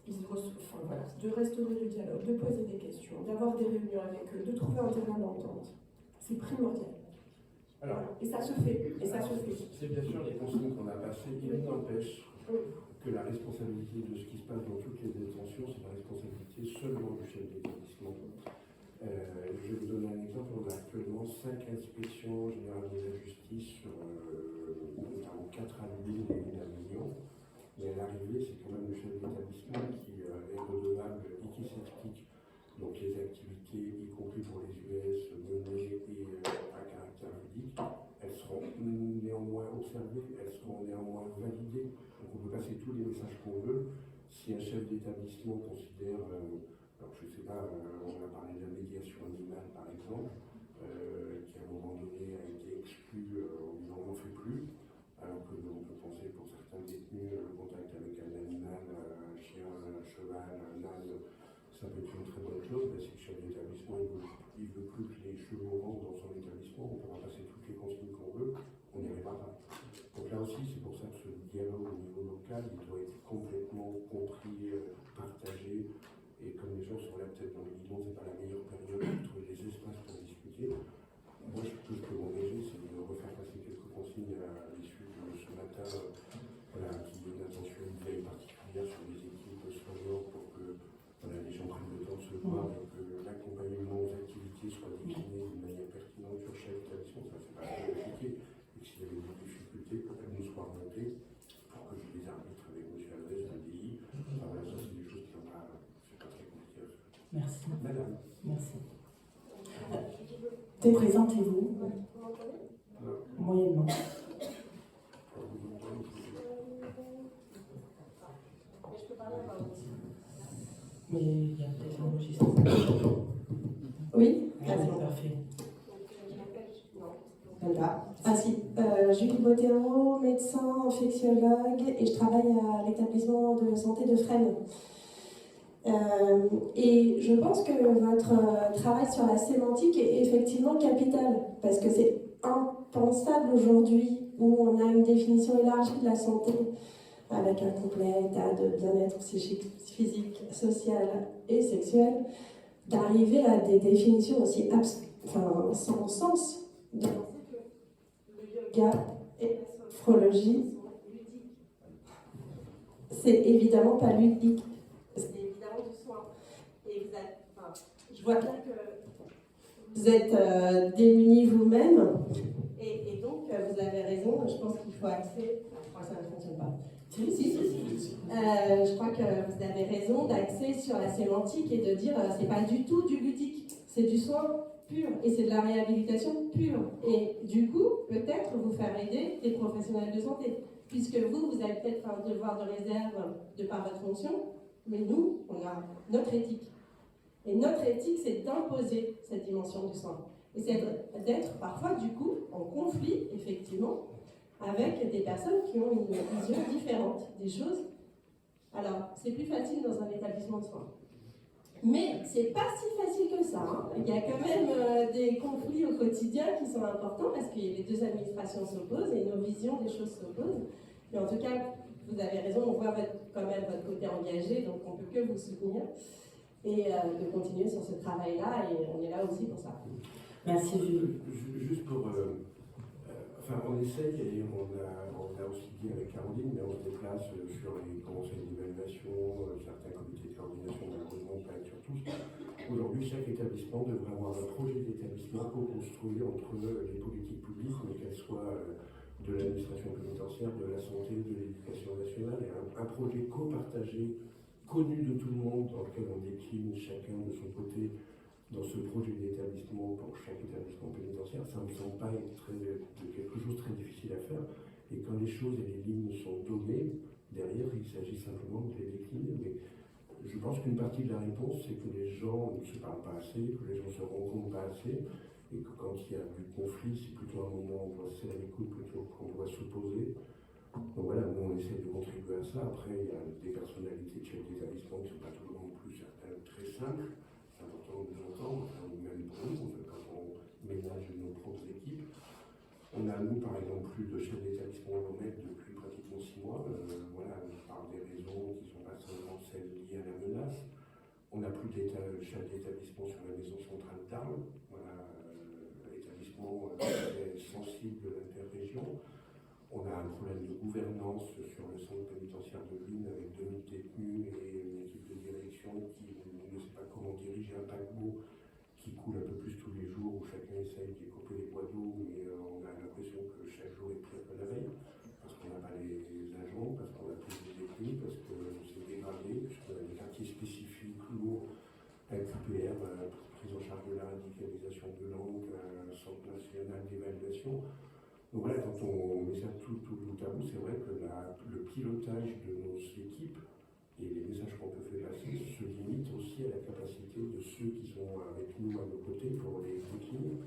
Speaker 2: De restaurer le dialogue, de poser des questions, d'avoir des réunions avec eux, de trouver un terrain d'entente. C'est primordial.
Speaker 3: Alors,
Speaker 2: et ça se fait,
Speaker 3: C'est bien sûr les consignes qu'on a passées, il n'empêche que la responsabilité de ce qui se passe dans toutes les détentions, c'est la responsabilité seulement du chef d'établissement. Je vais vous donner un exemple. On a actuellement 5 inspections générales de la justice sur notamment 4 à Lille et 1 à Avignon. Mais à l'arrivée, c'est quand même le chef d'établissement qui est redevable et qui s'explique. Donc les activités, y compris pour les US, menées et à caractère ludique, elles seront néanmoins observées, elles seront néanmoins validées. Donc on peut passer tous les messages qu'on veut. Si un chef d'établissement considère, alors je ne sais pas, on a parlé de la médiation animale par exemple, qui à un moment donné a été exclue en disant on n'en fait plus, alors que on peut penser pour certains détenus, le contact avec un animal, un chien, un cheval, un âne, ça peut être une très bonne chose. Mais si le chef d'établissement il veut plus que les chevaux rentrent dans son établissement, on pourra passer toutes les consignes qu'on veut, on n'y arrivera pas. Donc là aussi, c'est pour ça que ce dialogue au niveau local, il doit être complètement compris, partagé. Et comme les gens sont là peut-être dans le guidon, c'est pas la meilleure période pour trouver des espaces pour discuter. Moi, ce que je peux m'engager, c'est de refaire passer quelques consignes à l'issue de ce matin, qu'il y ait une attention, une veille particulière sur les équipes soignantes pour que les gens prennent le temps de se voir et que l'accompagnement aux activités soit décliné d'une manière pertinente sur chaque établissement. Ça, c'est pas très compliqué. Et s'il y avait des difficultés, qu'elles nous soient remontées pour que je les arbitre avec M. Alves, l'ADI. Voilà, ça, c'est des choses qui sont pas, c'est pas très compliqué.
Speaker 1: Merci.
Speaker 3: Madame.
Speaker 1: Merci. Présentez-vous. Moyennement. Mais il y a peut-être un enregistrement.
Speaker 4: Oui,
Speaker 1: Ah, c'est parfait.
Speaker 4: Ah si, Julie Bottero, médecin, infectiologue, et je travaille à l'établissement de santé de Fresnes. Et je pense que votre travail sur la sémantique est effectivement capital, parce que c'est impensable aujourd'hui où on a une définition élargie de la santé avec un complet état de bien-être psychique, physique, social et sexuel, d'arriver à des définitions aussi sans sens. De penser que le yoga et la sophrologie, c'est évidemment pas ludique. C'est évidemment du soin. Et je vois bien que vous êtes démunis vous-même. Et donc, que vous avez raison. Je pense qu'il faut axer. Je crois que ça ne fonctionne pas. Si. Je crois que vous avez raison d'axer sur la sémantique et de dire c'est pas du tout du ludique, c'est du soin pur et c'est de la réhabilitation pure. Et du coup, peut-être vous faire aider des professionnels de santé, puisque vous avez peut-être un devoir de réserve de par votre fonction, mais nous, on a notre éthique. Et notre éthique, c'est d'imposer cette dimension du soin. Et c'est d'être parfois, du coup, en conflit, effectivement, avec des personnes qui ont une vision différente des choses. Alors, c'est plus facile dans un établissement de soins. Mais c'est pas si facile que ça. Hein. Il y a quand même des conflits au quotidien qui sont importants parce que les deux administrations s'opposent et nos visions des choses s'opposent. Mais en tout cas, vous avez raison, on voit quand même votre côté engagé, donc on ne peut que vous soutenir et de continuer sur ce travail-là et on est là aussi pour ça.
Speaker 1: Merci Julie.
Speaker 3: Juste pour... enfin, on essaye et on a aussi dit avec Caroline, mais on se déplace sur les conseils d'évaluation, certains comités de coordination, malheureusement pas être sur tous. Aujourd'hui, chaque établissement devrait avoir un projet d'établissement co-construit entre les politiques publiques, mais qu'elles soient de l'administration pénitentiaire, de la santé, de l'éducation nationale, et un projet co-partagé, connu de tout le monde, dans lequel on décline chacun de son côté dans ce projet d'établissement pour chaque établissement pénitentiaire. Ça ne me semble pas être quelque chose de très difficile à faire. Et quand les choses et les lignes sont données, derrière, il s'agit simplement de les décliner. Mais je pense qu'une partie de la réponse, c'est que les gens ne se parlent pas assez, que les gens ne se rencontrent pas assez, et que quand il y a du conflit, c'est plutôt un moment où on doit serrer les coudes plutôt qu'on doit s'opposer. Donc voilà, nous on essaie de contribuer à ça. Après, il y a des personnalités de chefs d'établissement qui ne sont pas toujours non plus certaines très simples. C'est important de nous entendre, même pour nous, quand on ménage nos propres équipes. On a, nous, par exemple, plus de chefs d'établissement à l'OMEC depuis pratiquement 6 mois. Voilà, par des raisons qui ne sont pas seulement celles liées à la menace. On n'a plus de chefs d'établissement sur la maison centrale d'Arles. Voilà, l'établissement très sensible de l'interrégion. On a un problème de gouvernance sur le centre pénitentiaire de Lune avec 2000 détenus et une équipe de direction qui ne sait pas comment diriger un paquebot qui coule un peu plus tous les jours, où chacun essaye de couper les bois d'eau, mais on a l'impression que chaque jour est pire que la veille, parce qu'on n'a pas les agents, parce qu'on a plus de détenus, parce que c'est dégradé, parce qu'on a des quartiers spécifiques lourds, avec UPR, prise en charge de la radicalisation de langue, centre national d'évaluation. Donc voilà, quand on met ça tout bout à bout, c'est vrai que le pilotage de nos équipes et les messages qu'on peut faire passer se limitent aussi à la capacité de ceux qui sont avec nous à nos côtés pour les décliner.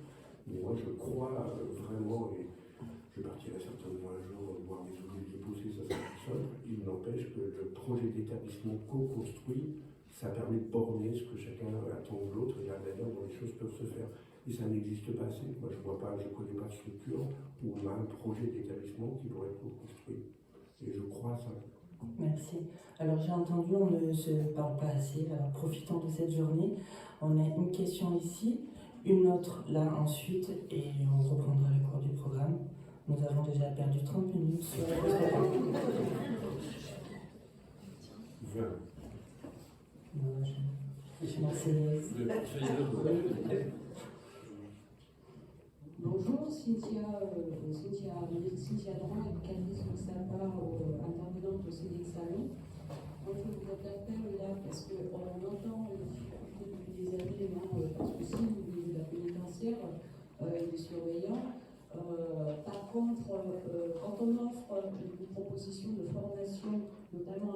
Speaker 3: Mais moi je crois vraiment, et je partirai certainement un jour voir mes ouvriers pousser ça tout seul, il n'empêche que le projet d'établissement co-construit, ça permet de borner ce que chacun attend de l'autre et la manière dont les choses peuvent se faire. Et ça n'existe pas assez. Moi, je ne connais pas de structure où on a un projet d'établissement qui pourrait être construit. Et je crois à ça.
Speaker 1: Merci. Alors j'ai entendu, on ne se parle pas assez. Alors profitons de cette journée. On a une question ici, une autre là ensuite, et on reprendra le cours du programme. Nous avons déjà perdu 30 minutes sur le programme. Je suis marseillaise.
Speaker 5: Bonjour, Cynthia Dran, éducatrice au SAPA, intervenante au CEDEX Salon. Moi, je vous interpelle là parce qu'on entend les difficultés depuis des années, parce que si vous voulez la pénitentiaire et des surveillants. Par contre, quand on offre une proposition de formation, notamment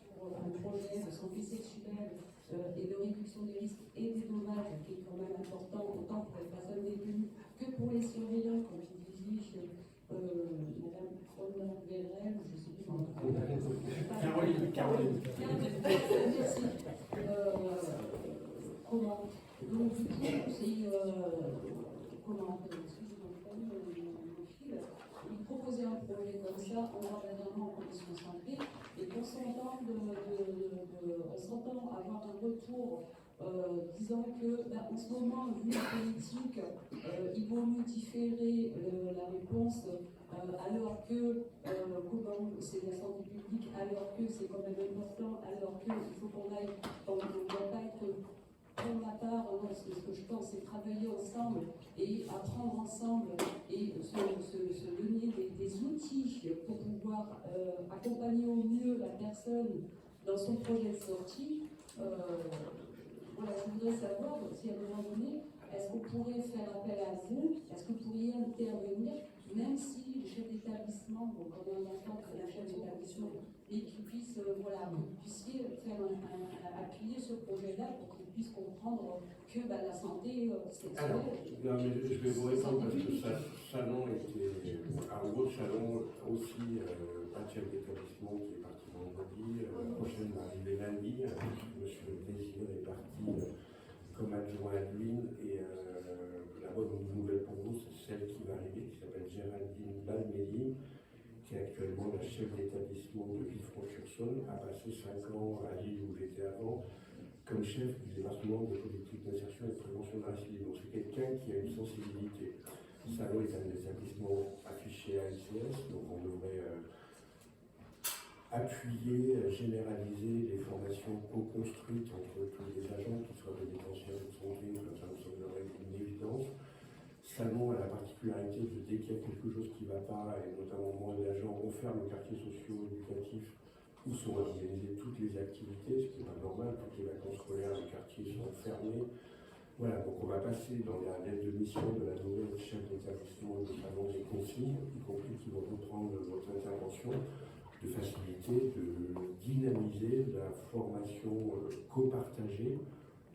Speaker 5: sur un projet de santé sexuelle et de réduction des risques et des dommages, qui est quand même important autant pour les personnes détenues que pour les surveillants, comme tu disais, Madame Fonda-Verrel, je ne sais plus comment. Caroline. Merci. Comment? Donc, du coup, c'est comment? Il proposait un projet comme ça, on va dernièrement en commission santé, et qu'on s'entend on s'entend avoir un retour disant que en ce moment, vu la politique, il vaut mieux différer la réponse alors que c'est la santé publique, alors que c'est quand même important, alors qu'il faut qu'on aille, on ne doit pas être pour ma part, moi, ce que je pense, c'est travailler ensemble et apprendre ensemble et se donner des outils pour pouvoir accompagner au mieux la personne dans son projet de sortie. Voilà, je voudrais savoir si à un moment donné, est-ce qu'on pourrait faire appel à vous? Est-ce que vous pourriez intervenir, même si le chef d'établissement, donc on entend que le chef d'établissement, et qu'il puisse, voilà, que vous puissiez faire appuyer ce projet-là pour qu'il puisse comprendre que la santé sexuelle.
Speaker 3: Alors, non, mais je vais vous répondre parce que Salon était un gros salon aussi, pas de chef d'établissement qui est parti vendredi, prochaine va arriver lundi. Monsieur Désir est parti comme adjoint à l'UIN et la bonne nouvelle pour vous, c'est celle qui va arriver, qui s'appelle Géraldine Balméli, qui est actuellement la chef d'établissement de Villefranche-sur-Saône, a passé 5 ans à Lille où j'étais avant, comme chef du département de politique d'insertion et de prévention de la récidive. Donc c'est quelqu'un qui a une sensibilité. Salon est un établissement affiché à LCS, donc on devrait appuyer, généraliser les formations co-construites entre tous les agents, qu'ils soient pénitentiaires ou de santé, comme ça nous semblerait une évidence. Salon a la particularité de dès qu'il y a quelque chose qui ne va pas, et notamment moins d'agents, on ferme le quartier socio-éducatif où sont organisées toutes les activités, ce qui n'est pas normal, toutes les vacances scolaires, les quartiers sont fermés. Voilà, donc on va passer dans la lettre de mission de la nouvelle chef d'établissement de Salon des consignes, y compris qui vont reprendre votre intervention, de faciliter, de dynamiser la formation co-partagée,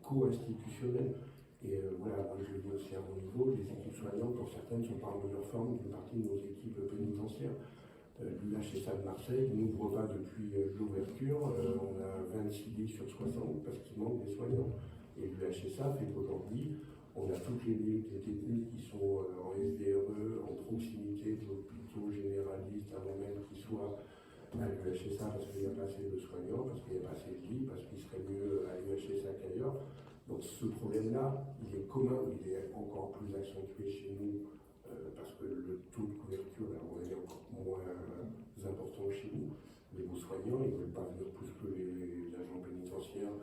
Speaker 3: co-institutionnelle. Et voilà, moi je le dis aussi à mon niveau, les équipes soignantes, pour certaines, ne sont pas en meilleure forme qu'une partie de nos équipes pénitentiaires. L'UHSA de Marseille n'ouvre pas depuis l'ouverture, on a 26 lits sur 60 parce qu'il manque des soignants. Et l'UHSA fait qu'aujourd'hui, on a toutes les détenus qui sont en SDRE, en proximité de l'hôpital généraliste, avant même qu'ils soient à l'UHSA parce qu'il n'y a pas assez de soignants, parce qu'il n'y a pas assez de lits, parce qu'il serait mieux à l'UHSA qu'ailleurs. Donc ce problème-là, il est commun, il est encore plus accentué chez nous parce que le taux de couverture est encore moins important chez nous. Mais vos soignants, ils ne veulent pas venir plus que les agents pénitentiaires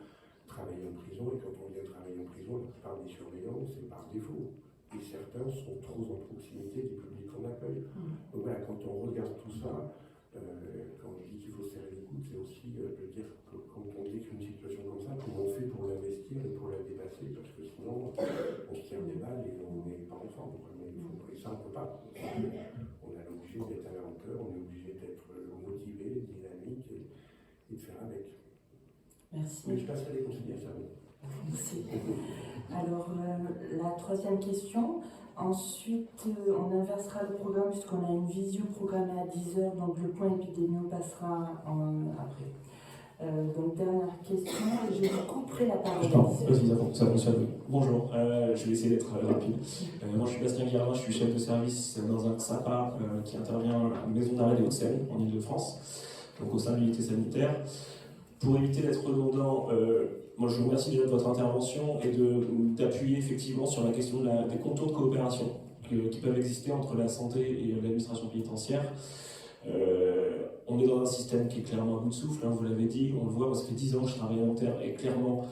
Speaker 3: travailler en prison. Et quand on vient travailler en prison, la plupart des surveillants, c'est par défaut. Et certains sont trop en proximité du public qu'on accueille. Donc voilà, quand on regarde tout ça, quand je dis qu'il faut serrer les coudes, c'est aussi de dire que quand on dit qu'une situation comme ça, comment on fait pour l'investir et pour la dépasser, parce que sinon on se tire des balles et on n'est pas ensemble. Et ça, on ne peut pas. On est obligé d'être à la hauteur, on est obligé d'être motivé, dynamique et de faire avec.
Speaker 1: Merci.
Speaker 3: Mais je passerai les conseillers à ça.
Speaker 1: Merci. Alors, la troisième question. Ensuite, on inversera le programme puisqu'on a une visio programmée à 10h, donc le point épidémio passera après. Donc, dernière question, je vous couperai la parole.
Speaker 6: Vas-y, ça fonctionne. Bonjour, je vais essayer d'être rapide. Moi, je suis Bastien Guérin, je suis chef de service dans un XAPA qui intervient à la Maison d'arrêt des Hauts-de-Seine, en Ile-de-France, donc au sein de l'unité sanitaire. Pour éviter d'être redondant, moi je vous remercie déjà de votre intervention et d'appuyer effectivement sur la question des contours de coopération qui peuvent exister entre la santé et l'administration pénitentiaire. On est dans un système qui est clairement à bout de souffle, hein, vous l'avez dit, on le voit, moi ça fait 10 ans que je travaille en terre et clairement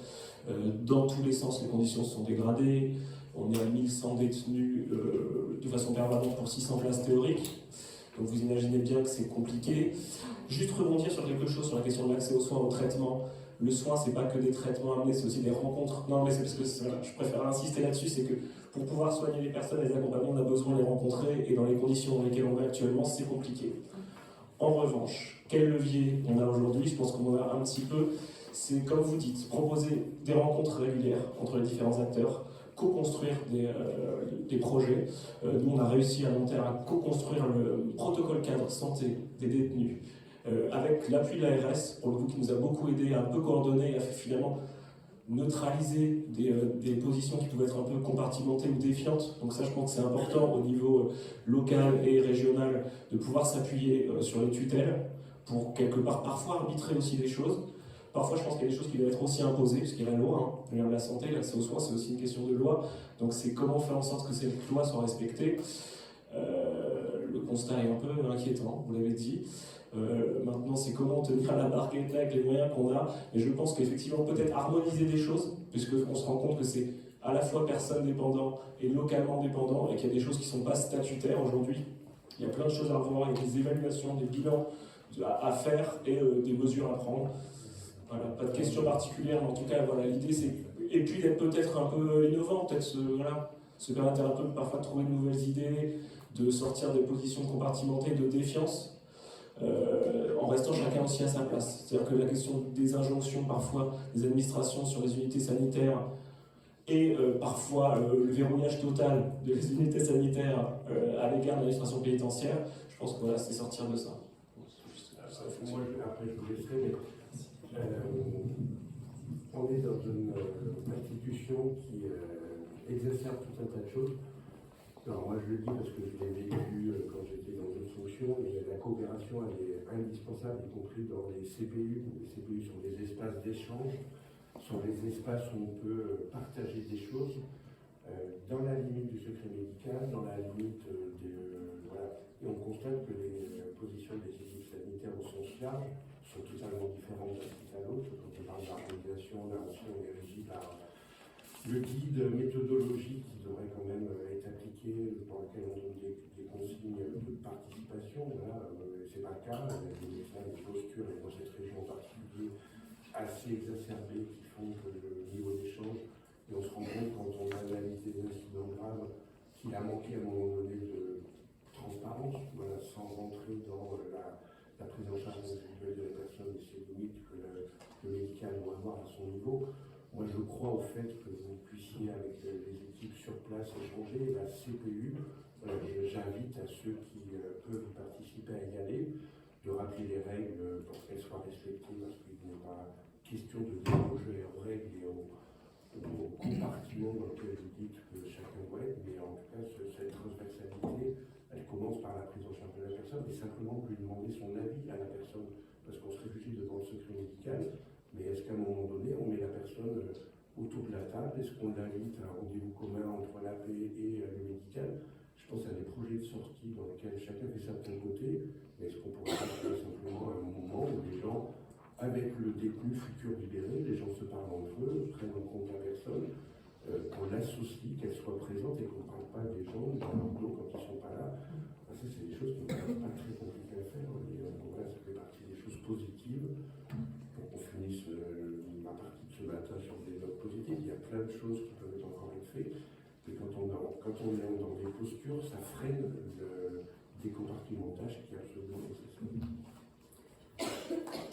Speaker 6: dans tous les sens les conditions se sont dégradées. On est à 1100 détenus de façon permanente pour 600 places théoriques. Donc vous imaginez bien que c'est compliqué. Juste rebondir sur quelque chose, sur la question de l'accès aux soins, au traitement. Le soin, c'est pas que des traitements amenés, c'est aussi des rencontres. Non, mais c'est parce que je préfère insister là-dessus, c'est que pour pouvoir soigner les personnes et les accompagner, on a besoin de les rencontrer, et dans les conditions dans lesquelles on est actuellement, c'est compliqué. En revanche, quel levier on a aujourd'hui? Je pense qu'on en a un petit peu. C'est, comme vous dites, proposer des rencontres régulières entre les différents acteurs, co-construire des projets. Nous, on a réussi à Nanterre à co-construire le protocole cadre santé des détenus avec l'appui de l'ARS, pour le coup, qui nous a beaucoup aidé à un peu coordonner et à finalement neutraliser des positions qui pouvaient être un peu compartimentées ou défiantes. Donc ça, je pense que c'est important au niveau local et régional de pouvoir s'appuyer sur les tutelles pour quelque part parfois arbitrer aussi des choses. Parfois, je pense qu'il y a des choses qui doivent être aussi imposées, puisqu'il y a la loi, hein. La santé, l'accès aux soins, c'est aussi une question de loi. Donc c'est comment faire en sorte que ces lois soient respectées. Le constat est un peu inquiétant, vous l'avez dit. Maintenant, c'est comment tenir la barquette avec les moyens qu'on a. Et je pense qu'effectivement, peut-être harmoniser des choses, puisqu'on se rend compte que c'est à la fois personne dépendant et localement dépendant, et qu'il y a des choses qui ne sont pas statutaires aujourd'hui. Il y a plein de choses à revoir, il y a des évaluations, des bilans à faire et des mesures à prendre. Voilà, pas de questions particulières, mais en tout cas, voilà, l'idée c'est. Et puis d'être peut-être un peu innovant, peut-être se permettre un peu parfois de trouver de nouvelles idées, de sortir des positions compartimentées de défiance. En restant chacun aussi à sa place. C'est-à-dire que la question des injonctions parfois des administrations sur les unités sanitaires et parfois le verrouillage total des unités sanitaires à l'égard de l'administration pénitentiaire, je pense que voilà, c'est sortir de ça.
Speaker 3: Moi, après, je vous laisserai, mais on est dans une institution qui exacerbe tout un tas de choses. Alors moi je le dis parce que je l'ai vécu quand j'étais dans une fonction, mais la coopération elle est indispensable, y compris dans les CPU. Les CPU sont des espaces d'échange, sont des espaces où on peut partager des choses dans la limite du secret médical, dans la limite voilà. Et on constate que les positions des équipes sanitaires au sens large sont totalement différentes d'un site à l'autre. Quand on parle d'harmonisation, là aussi on est régi par le guide méthodologique qui devrait quand même être appliqué, dans lequel on donne des consignes de participation. Voilà, c'est pas le cas. Il y a des postures, et dans cette région en particulier, assez exacerbées qui font que le niveau d'échange, et on se rend compte quand on analyse des incidents graves qu'il a manqué à un moment donné de transparence, voilà, sans rentrer dans la prise en charge individuelle de la personne et ses limites que le médical doit avoir à son niveau. Moi, je crois au fait que vous puissiez, avec les équipes sur place, échanger. La CPU, j'invite à ceux qui peuvent y participer à y aller, de rappeler les règles pour qu'elles soient respectées, parce qu'il n'est pas question de déroger aux règles et au compartiment dans lequel vous dites que chacun doit être, mais en tout cas, cette transversalité, elle commence par la prise en charge de la personne, et simplement lui demander son avis à la personne, parce qu'on se réfugie devant le secret médical. Mais est-ce qu'à un moment donné, on met la personne autour de la table? Est-ce qu'on l'invite à un rendez-vous commun entre l'AP et le médical? Je pense à des projets de sortie dans lesquels chacun fait ça de son côté, mais est-ce qu'on pourrait faire simplement un moment où les gens, avec le détenu futur libéré, les gens se parlent entre eux, prennent en compte la personne, qu'on l'associe, qu'elle soit présente et qu'on ne parle pas des gens dans leur dos quand ils ne sont pas là. Ça, c'est des choses qui ne sont pas très compliquées à faire, mais voilà, ça fait partie des choses positives. On finisse ma partie de ce matin sur des notes positives. Il y a plein de choses qui peuvent encore être faites, mais quand on est dans des postures, ça freine le décompartimentage qui est absolument nécessaire.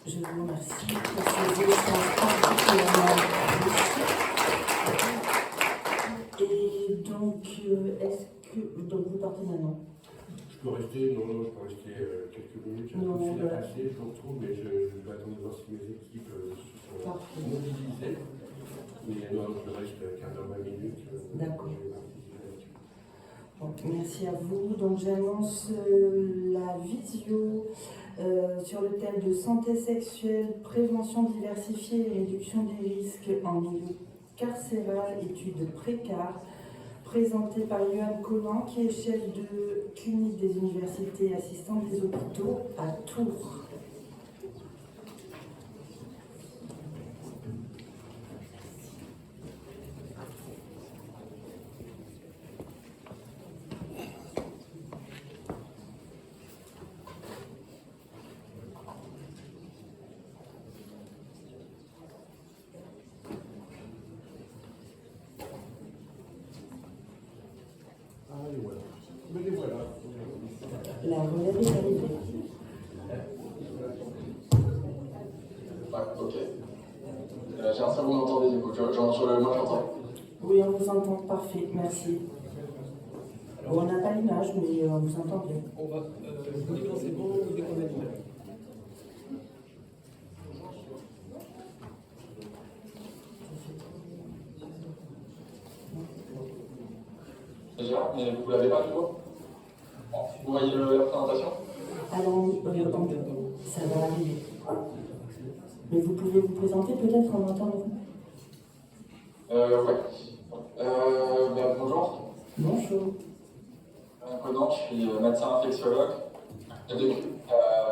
Speaker 1: Je vous remercie pour ces échanges particulièrement riches. Et donc, est-ce que vous partez maintenant?
Speaker 3: Je peux rester, non, je peux rester quelques minutes. J'ai un coup de fil à passer, je vous retrouve, mais je vais attendre de voir si mes équipes se sont mobilisées. Mais non, je reste 15-20 minutes.
Speaker 1: D'accord. Bon, merci à vous. Donc j'annonce la visio sur le thème de santé sexuelle, prévention diversifiée et réduction des risques en milieu carcéral, études précaires, présentée par Yoann Collant, qui est chef de clinique des universités et assistante des hôpitaux à Tours.
Speaker 3: Les voilà. Mais les voilà.
Speaker 1: La relève est arrivée.
Speaker 7: Ouais, ok. J'ai l'impression que vous m'entendez du coup. Moi j'entends.
Speaker 1: Oui, on vous entend, parfait, merci. Bon, on n'a pas l'image, mais on vous entend bien.
Speaker 8: On va vous dire quand c'est bon, dès qu'on a l'image.
Speaker 7: Déjà, mais vous l'avez pas du coup? Vous voyez la présentation?
Speaker 1: Alors, ça va arriver. Mais vous pouvez vous présenter peut-être en entendant.
Speaker 7: Ouais. Bonjour.
Speaker 1: Bonjour.
Speaker 7: Conan, je suis médecin infectiologue à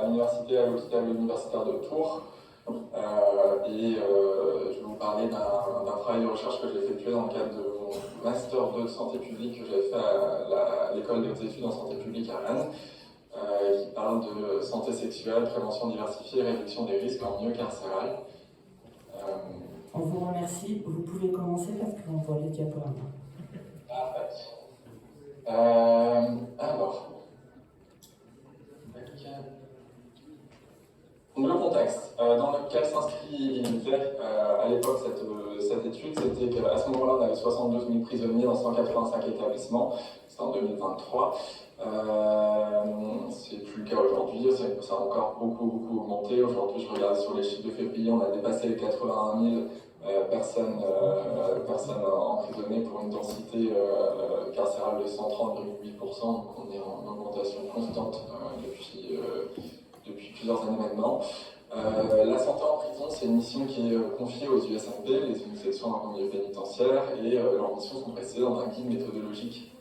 Speaker 7: l'université, à l'hôpital universitaire de Tours. Je vais vous parler d'un travail de recherche que j'ai effectué dans le cadre de mon Master 2 de santé publique que j'avais fait à l'école des hautes études en santé publique à Rennes, qui parle de santé sexuelle, prévention diversifiée et réduction des risques en milieu carcéral.
Speaker 1: On vous remercie. Vous pouvez commencer parce qu'on voit les diaporamas.
Speaker 7: Parfait. Alors. Donc, le contexte dans lequel s'inscrit à l'époque cette étude, c'était qu'à ce moment-là, on avait 72 000 prisonniers dans 185 établissements. C'était en 2023. C'est plus le cas aujourd'hui, ça a encore beaucoup augmenté. Aujourd'hui, je regarde sur les chiffres de février, on a dépassé les 81 000 personnes emprisonnées pour une densité carcérale de 130,8%. Donc on est en augmentation constante depuis plusieurs années maintenant. La santé en prison, c'est une mission qui est confiée aux USMP, les unités de soins en milieu pénitentiaire, et leurs missions sont précisées dans un guide méthodologique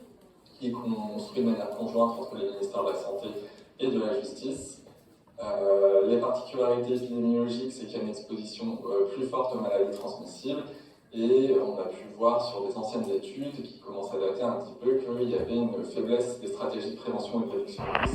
Speaker 7: qui est construit de manière conjointe entre les ministères de la Santé et de la Justice. Les particularités épidémiologiques, c'est qu'il y a une exposition plus forte aux maladies transmissibles, et on a pu voir sur des anciennes études qui commencent à dater un petit peu qu'il y avait une faiblesse des stratégies de prévention et de réduction des risques